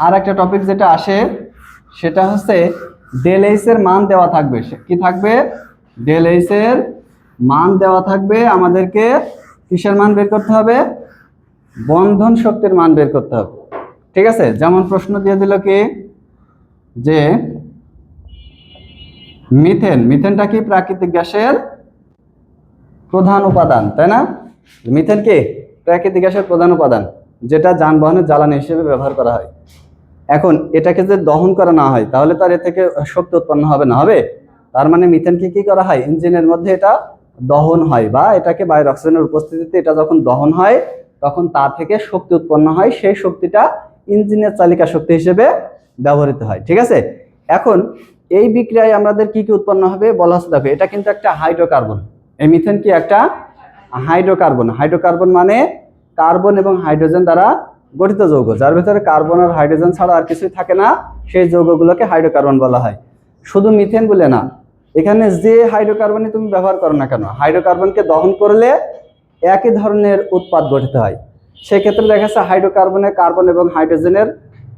আর একটা টপিক যেটা আসে সেটা হচ্ছে ডেল এইচ এর মান দেওয়া থাকবে। কি থাকবে? ডেল এইচ এর মান দেওয়া থাকবে, আমাদেরকে কিসের মান বের করতে হবে? বন্ধন শক্তির মান বের করতে হবে। ঠিক আছে, যেমন প্রশ্ন দিয়ে দিল কি যে মিথেনটা কি প্রাকৃতিক গ্যাসের প্রধান উপাদান, তাই না? মিথেন কি প্রাকৃতিক গ্যাসের প্রধান উপাদান, যেটা যানবাহনের জ্বালানি হিসেবে ব্যবহার করা হয়। এখন এটাকে যদি দহন করা না হয় তাহলে তার এ থেকে শক্তি উৎপন্ন হবে না, হবে? তার মানে মিথেনকে কি করা হয়? ইঞ্জিনের মধ্যে এটা দহন হয়, বা এটাকে বায়ুর অক্সিজেনের উপস্থিতিতে এটা যখন দহন হয় তখন তা থেকে শক্তি উৎপন্ন হয়, সেই শক্তিটা ইঞ্জিনের চালিকা শক্তি হিসেবে ব্যবহৃত হয়। ঠিক আছে, এখন এই বিক্রিয়ায় আমাদের কি কি উৎপন্ন হবে বলা হচ্ছে, দেখো এটা কিন্তু একটা হাইড্রোকার্বন। এই মিথেন কি একটা হাইড্রোকার্বন। হাইড্রোকার্বন মানে কার্বন এবং হাইড্রোজেন দ্বারা গঠিত যৌগ, যার ভিতরে কার্বন আর হাইড্রোজেন ছাড়া আর কিছুই থাকে না, সেই যৌগগুলোকে হাইড্রোকার্বন বলা হয়। শুধু মিথেন বলে না, এখানে যে হাইড্রোকার্বনই তুমি ব্যবহার করো না কেন, হাইড্রোকার্বনকে দহন করলে একই ধরনের উৎপাদ গঠিত হয়। সেক্ষেত্রে দেখা যাচ্ছে হাইড্রোকার্বনে কার্বন এবং হাইড্রোজেনের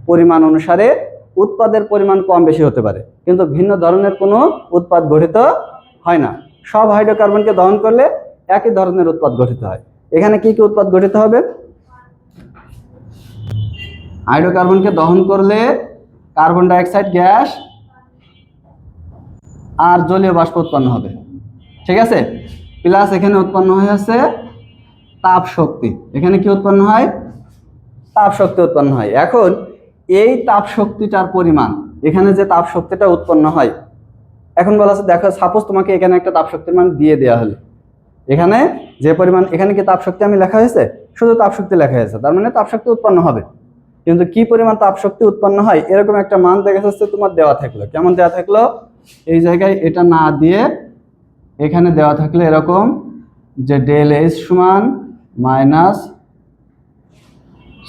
পরিমাণ অনুসারে উৎপাদের পরিমাণ কম বেশি হতে পারে, কিন্তু ভিন্ন ধরনের কোনো উৎপাদ গঠিত হয় না। সব হাইড্রোকার্বনকে দহন করলে একই ধরনের উৎপাদ গঠিত হয়। এখানে কি কি উৎপাদ গঠিত হবে? হাইড্রোকার্বনকে দহন করলে কার্বন ডাইঅক্সাইড গ্যাস আর জলীয় বাষ্প উৎপন্ন হবে। ঠিক আছে, প্লাস এখানে উৎপন্ন হয়ে আছে তাপ শক্তি। এখানে কি উৎপন্ন হয়? তাপ শক্তি উৎপন্ন হয়। এখন এই তাপ শক্তিটার পরিমাণ, এখানে যে তাপ শক্তিটা উৎপন্ন হয়, এখন বলা আছে দেখো সাপোজ তোমাকে এখানে একটা তাপ শক্তির মান দিয়ে দেওয়া হলো, এখানে যে পরিমাণ, এখানে কি তাপ শক্তি আমি লেখা হয়েছে? শুধু তাপ শক্তি লেখা হয়েছে, তার মানে তাপ শক্তি উৎপন্ন হবে, কিন্তু কি পরিমাণ তাপ শক্তি উৎপন্ন হয় এরকম একটা মান দেখা যাচ্ছে তোমার দেওয়া থাকলো। কেমন দেওয়া থাকলো? এই জায়গায় এটা না দিয়ে এখানে দেওয়া থাকলে এরকম যে ডেল এইচ সমান মাইনাস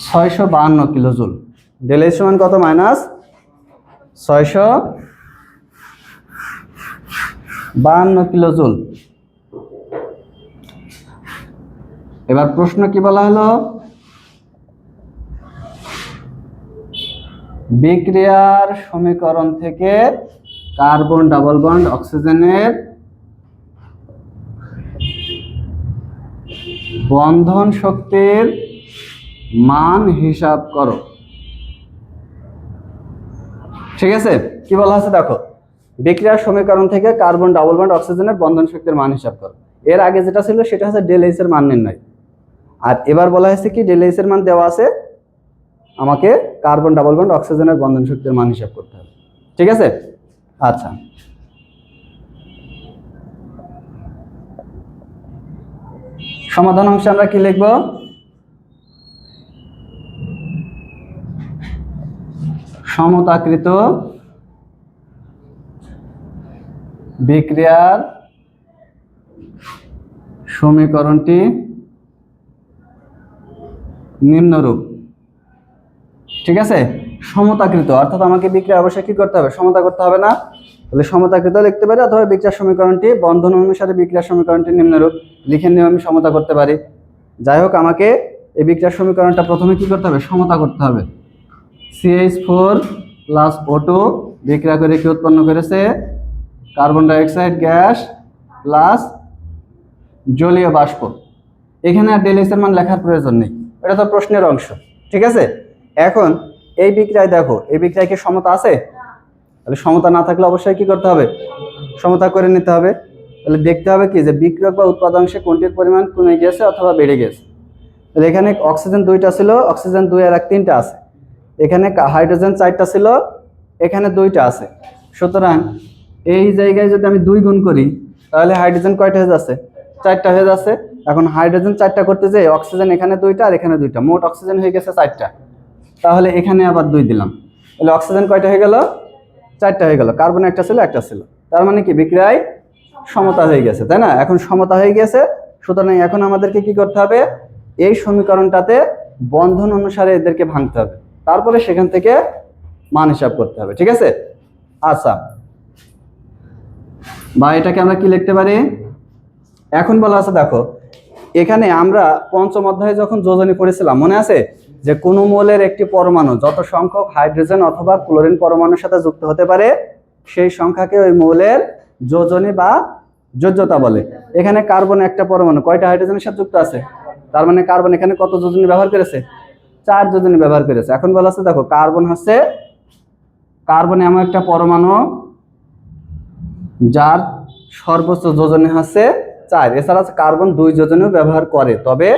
652 কিলোজুল। ডেল এইচ সমান কত? Minus 652 kilojoule. এবার প্রশ্ন কি বলা হলো? বিক্রিয়ার সমীকরণ থেকে কার্বন ডাবল বন্ড অক্সিজেনের বন্ধন শক্তির মান হিসাব করো। ঠিক আছে, কি বলা আছে দেখো, বিক্রিয়ার সমীকরণ থেকে কার্বন ডাবল বন্ড অক্সিজেনের বন্ধন শক্তির মান হিসাব করো। এর আগে যেটা ছিল সেটা হচ্ছে ডেল এইচ এর মান নির্ণয়, আর এবার বলা হয়েছে কি ডেল এইচ এর মান দেওয়া আছে, আমাকে কার্বন ডাবল বন্ড অক্সিজেনের বন্ধন শক্তির মান হিসাব করতে হবে। ঠিক আছে, আচ্ছা সমাধান অংশে আমরা কি লিখব? সমতাকৃত বিক্রিয়ার সমীকরণটি নিম্নরূপ। ঠিক আছে, সমতাকৃত অর্থাৎ আমাকে বিক্রিয়া অবশ্যই কি করতে হবে? সমতা করতে হবে না? তাহলে সমতাকৃত লিখতে পারি, অথবা বিক্রিয়ার সমীকরণটি বন্ধন অনুসারে বিক্রিয়ার সমীকরণটি নিম্নরূপ লিখে নিয়ে আমি সমতা করতে পারি। যাই হোক, আমাকে এই বিক্রিয়ার সমীকরণটা প্রথমে কি করতে হবে? সমতা করতে হবে। CH4 প্লাস O2 বিক্রিয়া করে কি উৎপন্ন করেছে? কার্বন ডাইঅক্সাইড গ্যাস প্লাস জলীয় বাষ্প। এখানে আর ডেল এইচ এর মান লেখার প্রয়োজন নেই, এটা তো প্রশ্নের অংশ। ঠিক আছে, এখন এই বিক্রিয়ায় দেখো, এই বিক্রিয়ায় কি সমতা আছে? তাহলে সমতা না থাকলে অবশ্যই কি করতে হবে? সমতা করে নিতে হবে। তাহলে দেখতে হবে কি যে বিক্রিয়ক বা উৎপাদনাংশে কোনটির পরিমাণ কমে গিয়েছে অথবা বেড়ে গেছে। তাহলে এখানে অক্সিজেন 2টা ছিল, অক্সিজেন 2 আর 3টা আছে। এখানে হাইড্রোজেন 4টা ছিল, এখানে 2টা আছে। সুতরাং এই জায়গায় যদি আমি 2 গুণ করি তাহলে হাইড্রোজেন কয়টা হয়ে যাচ্ছে? 4টা হয়ে যাচ্ছে। এখন হাইড্রোজেন 4টা করতে যাই অক্সিজেন এখানে 2টা আর এখানে 2টা, মোট অক্সিজেন হয়ে গেছে 4টা। তাহলে এখানে আবার 2 দিলাম, তাহলে অক্সিজেন কয়টা হয়ে গেল? 4টা হয়ে গেল। কার্বন একটা ছিল, একটা ছিল। তার মানে কি বিক্রিয়ায় সমতা হয়ে গেছে, তাই না? এখন সমতা হয়ে গেছে, সুতরাং এখন আমাদেরকে কি করতে হবে? এই সমীকরণটাতে বন্ধন অনুসারে এদেরকে ভাঙতে হবে, তারপরে সেখান থেকে মান হিসাব করতে হবে। ঠিক আছে, আচ্ছা, বা এটাকে আমরা কি লিখতে পারি? এখন বলা আছে দেখো, এখানে আমরা পঞ্চম অধ্যায়ে যখন যোজনী পড়েছিলাম মনে আছে, যে কোনো মৌলের একটি পরমাণু যত সংখ্যক হাইড্রোজেন অথবা ক্লোরিন পরমাণুর সাথে যুক্ত হতে পারে সেই সংখ্যাকে ওই মৌলের যোজনী বা যোজ্যতা বলে। এখানে কার্বন একটা পরমাণু কয়টা হাইড্রোজেনের সাথে যুক্ত আছে? তার মানে কার্বন এখানে কত যোজনী ব্যবহার করেছে? 4 যোজনী ব্যবহার করেছে। এখন বলা আছে দেখো কার্বন এমন একটা পরমাণু যার সর্বোচ্চ যোজনী হচ্ছে 4। এছাড়া কার্বন 2 যোজনীও ব্যবহার করে, তবে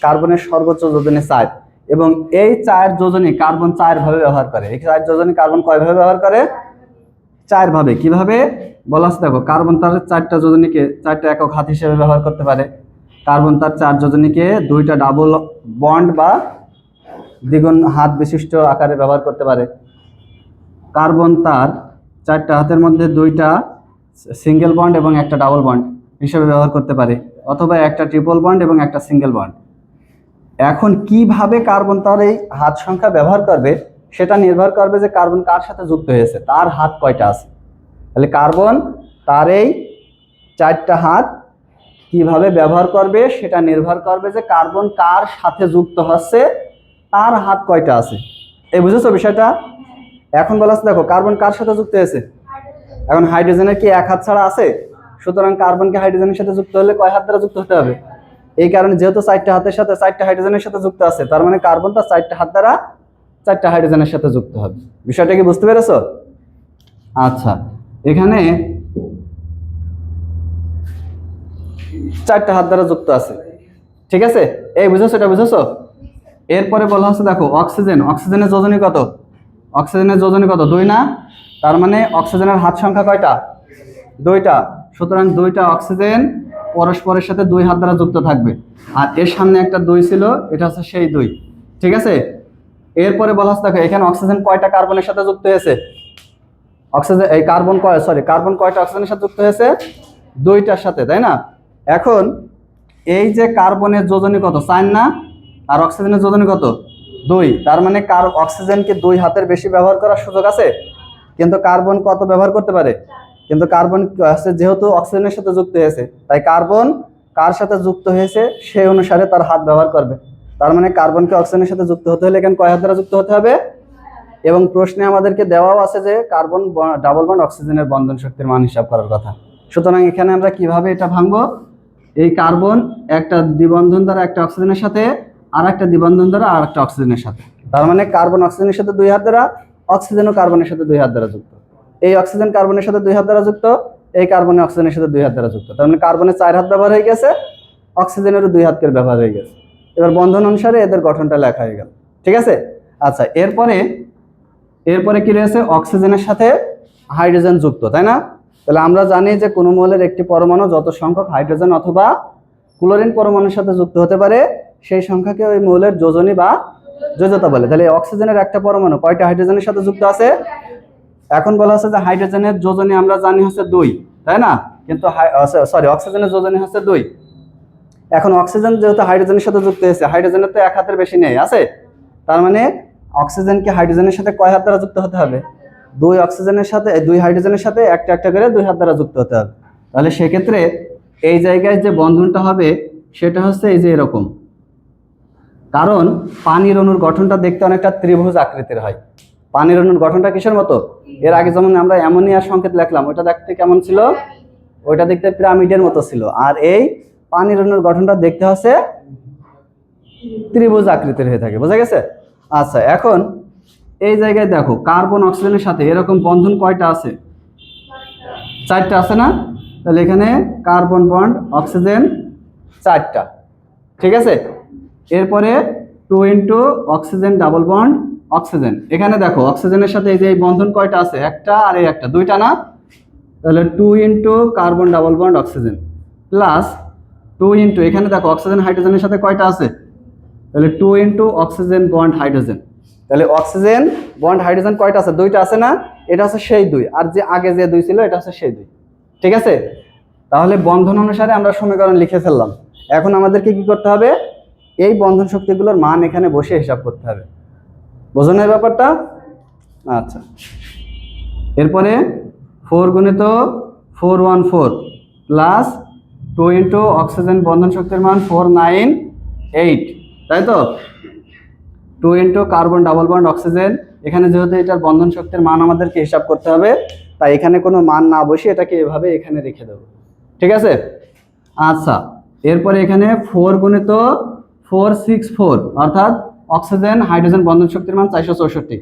কার্বনের সর্বোচ্চ যোজনী 4 এবং এই 4 যোজনী কার্বন 4 ভাবে ব্যবহার করে। এই 4 যোজনী কার্বন কয় ভাবে ব্যবহার করে? 4 ভাবে। কিভাবে বলা আছে দেখো, কার্বন তার 4টা যোজনীকে 4টা একক হাত হিসেবে ব্যবহার করতে পারে। কার্বন তার 4 যোজনীকে 2টা ডাবল বন্ড বা দ্বিগুণ হাত বিশিষ্ট আকারে ব্যবহার করতে পারে। কার্বন তার 4টা হাতের মধ্যে 2টা সিঙ্গেল বন্ড এবং একটা ডাবল বন্ড হিসেবে ব্যবহার করতে পারে, অথবা একটা ট্রিপল বন্ড এবং একটা সিঙ্গেল বন্ড। এখন কিভাবে কার্বন তার এই হাত সংখ্যা ব্যবহার করবে সেটা নির্ভর করবে যে কার্বন কার সাথে যুক্ত হয়েছে, তার হাত কয়টা আছে। তাহলে কার্বন তার এই 4টা হাত কিভাবে ব্যবহার করবে সেটা নির্ভর করবে যে কার্বন কার সাথে যুক্ত হচ্ছে, তার হাত কয়টা আছে। এই বুঝেছো বিষয়টা? এখন বলা আছে দেখো, কার্বন কার সাথে যুক্ত হয়েছে? এখন হাইড্রোজেনের কি এক হাত ছাড়া আছে? সুতরাং কার্বনকে হাইড্রোজেনের সাথে যুক্ত হলে কয় হাত দ্বারা যুক্ত হতে হবে? এই কারণে যেহেতু 4টা হাতের সাথে 4টা হাইড্রোজেনের সাথে যুক্ত আছে, তার মানে কার্বন তার 4টা হাত দ্বারা 4টা হাইড্রোজেনের সাথে যুক্ত হবে। বিষয়টা কি বুঝতে পেরেছো? আচ্ছা, এখানে 4টা হাত দ্বারা যুক্ত আছে, ঠিক আছে? এই বুঝেছো? এটা বুঝেছো? এরপরে বলা হচ্ছে দেখো, অক্সিজেনের যোজনী কত? অক্সিজেনের যোজনী কত? 2 না? তার মানে অক্সিজেনের হাত সংখ্যা কয়টা? 2টা। সুতরাং 2টা অক্সিজেন পরস্পরের সাথে 2 হাত দ্বারা যুক্ত থাকবে, আর এর সামনে একটা 2 ছিল, এটা হচ্ছে সেই 2, ঠিক আছে? এরপরে বলা হচ্ছে দেখো, এখানে অক্সিজেন কয়টা কার্বনের সাথে যুক্ত হয়েছে? কার্বন কয়টা অক্সিজেনের সাথে যুক্ত হয়েছে? 2টার সাথে, তাই না? এখন এই যে কার্বনের যোজনী কত? 4 না? আর অক্সিজেনের যোজনী কত? 2। তার মানে অক্সিজেনকে 2 হাতের বেশি ব্যবহার করার সুযোগ আছে, কিন্তু কার্বন কত ব্যবহার করতে পারে? কিন্তু কার্বন যেহেতু অক্সিজেনের সাথে যুক্ত হয়েছে, তাই কার্বন কার সাথে যুক্ত হয়েছে সেই অনুসারে তার হাত ব্যবহার করবে। তার মানে কার্বনকে অক্সিজেনের সাথে যুক্ত হতে হলে এখানে কয় হাত দ্বারা যুক্ত হতে হবে? এবং প্রশ্নে আমাদেরকে দেওয়াও আছে যে কার্বন ডাবল বন্ড অক্সিজেনের বন্ধন শক্তির মান হিসাব করার কথা। সুতরাং এখানে আমরা কিভাবে এটা ভাঙবো? এই কার্বন একটা দ্বিবন্ধন দ্বারা একটা অক্সিজেনের সাথে, আর একটা দ্বিবন্ধন দ্বারা আর একটা অক্সিজেনের সাথে। তার মানে কার্বন অক্সিজেনের সাথে 2 হাত দ্বারা, অক্সিজেনও কার্বনের সাথে 2 হাত দ্বারা যুক্ত। এই অক্সিজেন কার্বনের সাথে 2 হাত দ্বারা যুক্ত, এই কার্বনে অক্সিজেনের সাথে 2 হাত দ্বারা যুক্ত। তার মানে কার্বনের 4 হাত ব্যবহার হয়ে গেছে, অক্সিজেনেরও 2 হাতের ব্যবহার হয়ে গেছে। এবার বন্ধন অনুসারে এদের গঠনটা লেখা হয়ে গেল, ঠিক আছে? আচ্ছা, এরপরে কি রয়েছে? অক্সিজেনের সাথে হাইড্রোজেন যুক্ত, তাই না? তাহলে আমরা জানি যে কোনো মৌলের একটি পরমাণু যত সংখ্যক হাইড্রোজেন অথবা ক্লোরিন পরমাণুর সাথে যুক্ত হতে পারে সেই সংখ্যাকে ওই মৌলের যোজনী বা যোজ্যতা বলে। তাহলে অক্সিজেনের একটা পরমাণু কয়টা হাইড্রোজেনের সাথে যুক্ত আছে? এখন বলা হচ্ছে যে হাইড্রোজেনের যোজনী আমরা জানি হচ্ছে 2, তাই না? কিন্তু অক্সিজেনের যোজনী হচ্ছে 2। এখন অক্সিজেন যেহেতু হাইড্রোজেনের সাথে যুক্ত হয়েছে, হাইড্রোজেনের তো 1 হাতের বেশি নেই, আছে? তার মানে অক্সিজেনকে হাইড্রোজেনের সাথে কয় হাত দ্বারা যুক্ত হতে হবে? 2 অক্সিজেনের সাথে 2 হাইড্রোজেনের সাথে একটা একটা করে 2 হাত দ্বারা যুক্ত হতে হবে। তাহলে সেক্ষেত্রে এই জায়গায় যে বন্ধনটা হবে সেটা হচ্ছে এই যে এরকম, কারণ পানির অণুর গঠনটা দেখতে অনেকটা ত্রিভুজ আকৃতির হয়। পানির অণুর গঠনটা কিসের মতো? এর আগে যেমন আমরা অ্যামোনিয়ার সংকেত লিখলাম, ওটা দেখতে কেমন ছিল? ওইটা দেখতে পিরামিডের মতো ছিল। আর এই পানির অণুর গঠনটা দেখতে হচ্ছে ত্রিভুজ আকৃতির হয়ে থাকে, বোঝা গেছে? আচ্ছা, এখন এই জায়গায় দেখো, কার্বন অক্সিজেনের সাথে এরকম বন্ধন কয়টা আছে? 4টা আছে না? তাহলে এখানে কার্বন বন্ড অক্সিজেন 4টা, ঠিক আছে? এরপরে 2 অক্সিজেন ডাবল বন্ড অক্সিজেন। এখানে দেখো অক্সিজেনের সাথে এই যে বন্ধন কয়টা আছে? একটা আর এই একটা, 2টা না? তাহলে 2 carbon double bond oxygen plus 2 এখানে দেখো অক্সিজেন হাইড্রোজেনের সাথে কয়টা আছে? তাহলে 2 অক্সিজেন বন্ড হাইড্রোজেন। তাহলে অক্সিজেন বন্ড হাইড্রোজেন কয়টা আছে? 2টা আছে না? এটা হচ্ছে সেই 2, আর যে আগে যে 2 ছিল এটা হচ্ছে সেই 2, ঠিক আছে? তাহলে বন্ধন অনুসারে আমরা সমীকরণ লিখে ফেললাম। এখন আমাদেরকে কি করতে হবে? এই বন্ধন শক্তিগুলোর মান এখানে বসে হিসাব করতে হবে। বোঝো না এই ব্যাপারটা? আচ্ছা, এরপরে 4 গুণিত 414 প্লাস 2 অক্সিজেন বন্ধন শক্তির মান 498, তাই তো? 2 into carbon double bond oxygen. এখানে যেহেতু এটার বন্ধন শক্তির মান আমাদেরকে হিসাব করতে হবে, তাই এখানে কোনো মান না বসিয়ে এটাকে এভাবে এখানে রেখে দেবো। ঠিক আছে? আচ্ছা, এরপরে এখানে 4 গুণিত 464, অর্থাৎ অক্সিজেন হাইড্রোজেন বন্ধন শক্তির মান 464,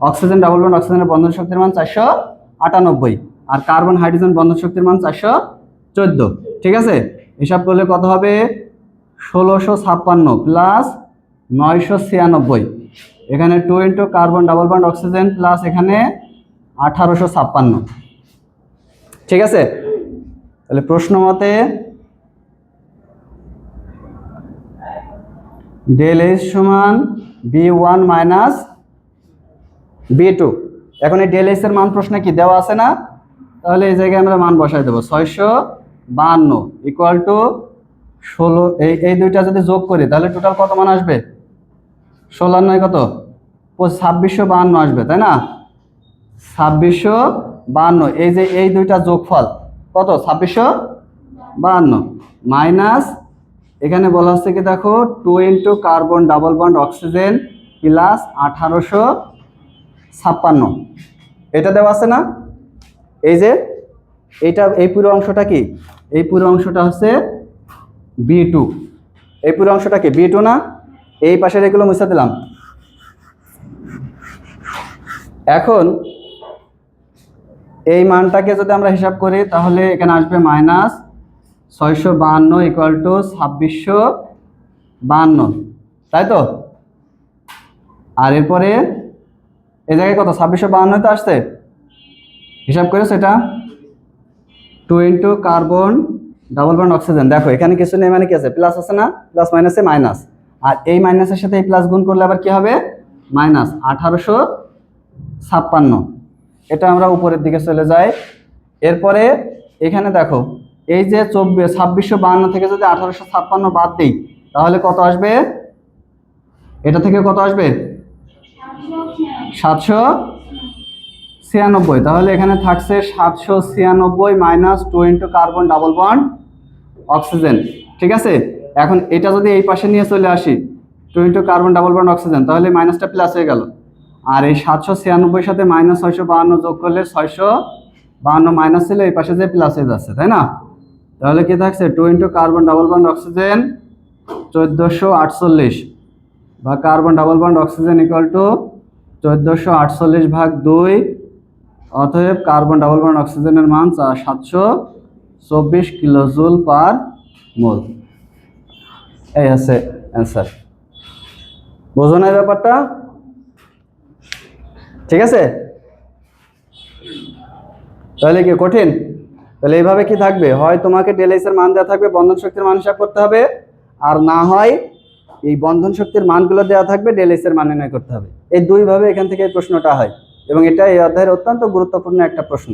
অক্সিজেন ডাবল বন্ড অক্সিজেনের বন্ধন শক্তির মান 498, আর কার্বন হাইড্রোজেন বন্ধন শক্তির মান 414। ঠিক আছে? হিসাব করলে কত হবে? 1656 প্লাস 996, এখানে 2 into carbon double bond oxygen plus এখানে 1856। ঠিক আছে? তাহলে প্রশ্ন মতে ডেল এইচ সমান B1 মাইনাস B2। এখন এই ডেল এইচ এর মান প্রশ্নে কি দেওয়া আছে না? তাহলে এই জায়গায় আমরা মান বসাই দেবো 652 ইকুয়াল টু 16। এই দুইটা যদি যোগ করি তাহলে টোটাল কত মান আসবে? 16 নয় কত? 2652 আসবে, তাই না? 2652, এই যে এই দুইটা যোগফল কত? 2652 মাইনাস এখানে বলা হচ্ছে কি দেখো 2 into carbon double bond oxygen plus 1856, এটা দেওয়া আছে না? এই যে এইটা, এই পুরো অংশটা কি? এই পুরো অংশটা হচ্ছে B2। এই পুরো অংশটা কি B2 না? এই পাশের এগুলো মুছে দিলাম। এখন এই মানটাকে যদি আমরা হিসাব করি তাহলে এখানে আসবে মাইনাস 652 ইকুয়াল টু 2652, তাই তো? আর এরপরে এই জায়গায় কত? 2652 তো আসছে, হিসাব করে সেটা 2 into carbon double bond oxygen. দেখো এখানে কিছু নেই মানে কি আছে? প্লাস আছে না? প্লাস মাইনাসে মাইনাস, আর এই মাইনাসের সাথে এই প্লাস গুণ করলে আবার কি হবে? মাইনাস 1856। এটা আমরা উপরের দিকে চলে যাই। এরপরে এখানে দেখো এই যে 2652 থেকে যদি 1856 বাদ দিই তাহলে কত আসবে? এটা থেকে কত আসবে? 796। তাহলে এখানে থাকছে 796 minus 2 into carbon double bond oxygen. ঠিক আছে? এখন এটা যদি এই পাশে নিয়ে চলে আসি 2 into carbon double bond oxygen, তাহলে মাইনাসটা প্লাস হয়ে গেল। আর এই 796 সাথে মাইনাস 652 যোগ করলে 652 মাইনাস ছিল, এই পাশে যে প্লাস হয়ে যাচ্ছে, তাই না? তাহলে কি থাকছে? 2 into carbon double bond oxygen 1448, বা carbon double bond oxygen equal to 1448 ভাগ 2। অতএব কার্বন ডাবল বন্ড অক্সিজেনের মান 724 কিলোজুল পার মোল। এই আছে অ্যান্সার। বোঝো না এই ব্যাপারটা? ঠিক আছে? তাহলে কি কঠিন? তাহলে এইভাবে কি থাকবে? হয় তোমাকে ডেল এইচ এর মান দেওয়া থাকবে, বন্ধন শক্তির মান হিসাব করতে হবে, আর না হয় এই বন্ধন শক্তির মানগুলো দেওয়া থাকবে, ডেল এইচ এর মান নির্ণয় করতে হবে। এই দুইভাবে এখান থেকে এই প্রশ্নটা হয়, এবং এটা এই অধ্যায়ের অত্যন্ত গুরুত্বপূর্ণ একটা প্রশ্ন।